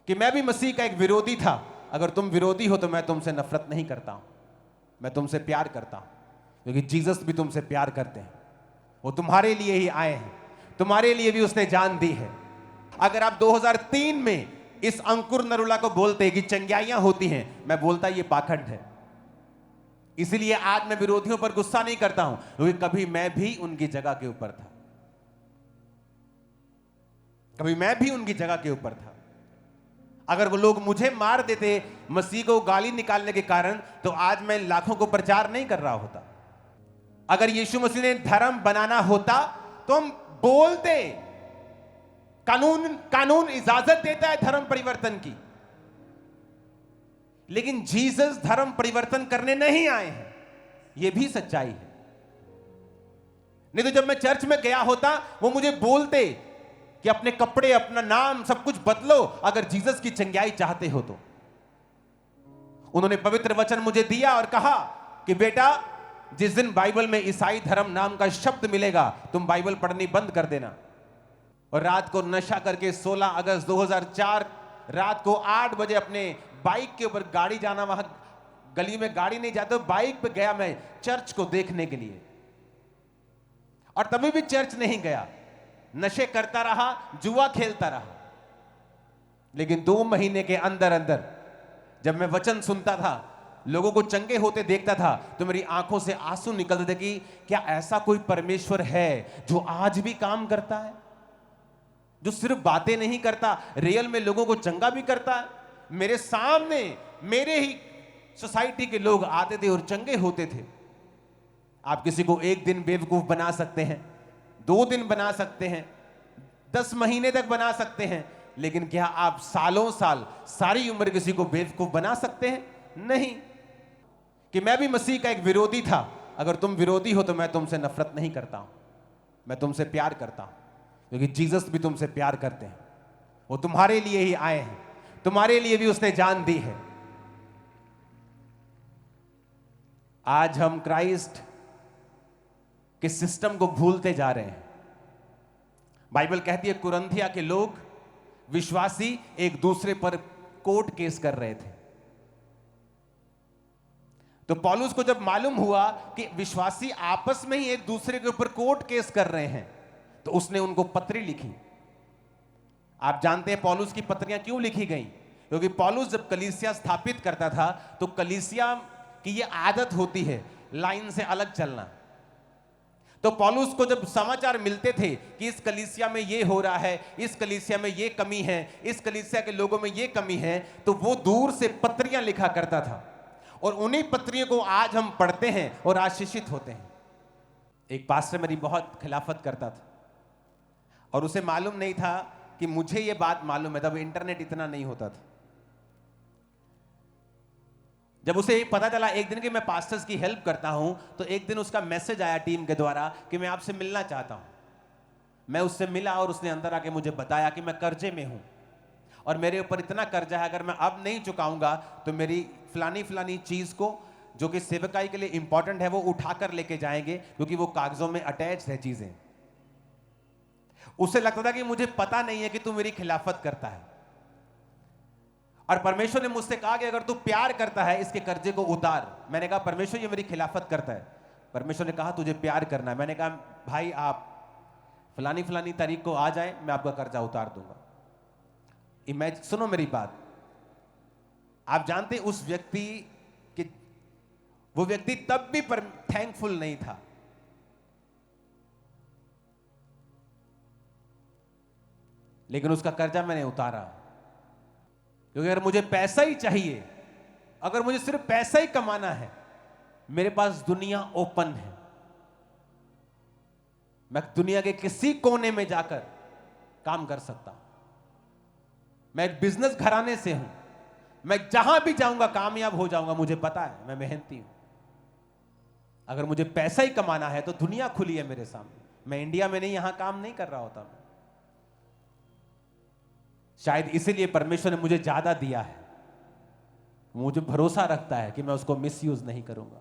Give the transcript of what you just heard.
कि मैं भी मसीह का एक विरोधी था। अगर तुम विरोधी हो तो मैं तुमसे नफरत नहीं करता हूं, मैं तुमसे प्यार करता हूं, क्योंकि जीसस भी तुमसे प्यार करते हैं। वो तुम्हारे लिए ही आए हैं, तुम्हारे लिए भी उसने जान दी है। अगर आप 2003 में इस अंकुर नरुला को बोलते कि चंगाइयां होती हैं, मैं बोलता ये पाखंड है। इसलिए आज मैं विरोधियों पर गुस्सा नहीं करता हूं, क्योंकि कभी मैं भी उनकी जगह के ऊपर था, कभी मैं भी उनकी जगह के ऊपर था। अगर वो लोग मुझे मार देते मसीह को गाली निकालने के कारण, तो आज मैं लाखों को प्रचार नहीं कर रहा होता। अगर यीशु मसीह ने धर्म बनाना होता तो हम बोलते। कानून इजाजत देता है धर्म परिवर्तन की, लेकिन जीसस धर्म परिवर्तन करने नहीं आए हैं, यह भी सच्चाई है। नहीं तो जब मैं चर्च में गया होता, वो मुझे बोलते कि अपने कपड़े, अपना नाम, सब कुछ बदलो अगर जीसस की चंगाई चाहते हो तो। उन्होंने पवित्र वचन मुझे दिया और कहा कि बेटा, जिस दिन बाइबल में ईसाई धर्म नाम का शब्द मिलेगा, तुम बाइबल पढ़नी बंद कर देना। और रात को नशा करके 16 अगस्त 2004 रात को 8 बजे अपने बाइक के ऊपर गाड़ी जाना, वहां गली में गाड़ी नहीं जाते, बाइक पे गया मैं चर्च को देखने के लिए। और तभी भी चर्च नहीं गया, नशे करता रहा, जुआ खेलता रहा। लेकिन 2 महीने के अंदर अंदर जब मैं वचन सुनता था, लोगों को चंगे होते देखता था, तो मेरी आंखों से आंसू निकलते थे कि क्या ऐसा कोई परमेश्वर है जो आज भी काम करता है, जो सिर्फ बातें नहीं करता, रियल में लोगों को चंगा भी करता है। मेरे सामने मेरे ही सोसाइटी के लोग आते थे और चंगे होते थे। आप किसी को एक दिन बेवकूफ बना सकते हैं, 2 दिन बना सकते हैं, 10 महीने तक बना सकते हैं, लेकिन क्या आप सालों साल, सारी उम्र किसी को बेवकूफ बना सकते हैं? नहीं। कि मैं भी मसीह का एक विरोधी था। अगर तुम विरोधी हो तो मैं तुमसे नफरत नहीं करता हूं, मैं तुमसे प्यार करता हूं, क्योंकि जीसस भी तुमसे प्यार करते हैं। वो तुम्हारे लिए ही आए हैं, तुम्हारे लिए भी उसने जान दी है। आज हम क्राइस्ट के सिस्टम को भूलते जा रहे हैं। बाइबल कहती है कुरिन्थिया के लोग, विश्वासी, एक दूसरे पर कोर्ट केस कर रहे थे। तो पौलुस को जब मालूम हुआ कि विश्वासी आपस में ही एक दूसरे के ऊपर कोर्ट केस कर रहे हैं, तो उसने उनको पत्री लिखी। आप जानते हैं पौलुस की पत्रियां क्यों लिखी गई? क्योंकि पौलुस जब कलीसिया स्थापित करता था, तो कलीसिया की यह आदत होती है लाइन से अलग चलना। तो पौलुस को जब समाचार मिलते थे कि इस कलीसिया में ये हो रहा है, इस कलीसिया में ये कमी है, इस कलीसिया के लोगों में ये कमी है, तो वो दूर से पत्रियां लिखा करता था। और उन्हीं पत्रियों को आज हम पढ़ते हैं और आशीषित होते हैं। एक पास्टर मेरी बहुत खिलाफत करता था, और उसे मालूम नहीं था कि मुझे ये बात मालूम है। तब इंटरनेट इतना नहीं होता था। जब उसे पता चला एक दिन कि मैं पास्टर्स की हेल्प करता हूं, तो एक दिन उसका मैसेज आया टीम के द्वारा कि मैं आपसे मिलना चाहता हूं। मैं उससे मिला और उसने अंदर आके मुझे बताया कि मैं कर्जे में हूं और मेरे ऊपर इतना कर्जा है, अगर मैं अब नहीं चुकाऊंगा तो मेरी फलानी चीज को, जो कि सेवकाई के लिए इंपॉर्टेंट है, वो उठाकर लेके जाएंगे, क्योंकि वो कागजों में अटैच है चीजें। उसे लगता था कि मुझे पता नहीं है कि तू मेरी खिलाफत करता है। और परमेश्वर ने मुझसे कहा कि अगर तू प्यार करता है, इसके कर्जे को उतार। मैंने कहा परमेश्वर ये मेरी खिलाफत करता है। परमेश्वर ने कहा तुझे प्यार करना है। मैंने कहा भाई आप फलानी तारीख को आ जाए, मैं आपका कर्जा उतार दूंगा। सुनो मेरी बात, आप जानते उस व्यक्ति कि वो व्यक्ति तब भी थैंकफुल नहीं था। लेकिन उसका कर्जा मैंने उतारा, क्योंकि अगर मुझे पैसा ही चाहिए, अगर मुझे सिर्फ पैसा ही कमाना है, मेरे पास दुनिया ओपन है। मैं दुनिया के किसी कोने में जाकर काम कर सकता हूं। मैं एक बिजनेस घराने से हूं, मैं जहां भी जाऊंगा कामयाब हो जाऊंगा, मुझे पता है, मैं मेहनती हूं। अगर मुझे पैसा ही कमाना है तो दुनिया खुली है मेरे सामने। मैं इंडिया में नहीं, यहां काम नहीं कर रहा होता। शायद इसीलिए परमेश्वर ने मुझे ज्यादा दिया है। मुझे भरोसा रखता है कि मैं उसको मिसयूज नहीं करूंगा।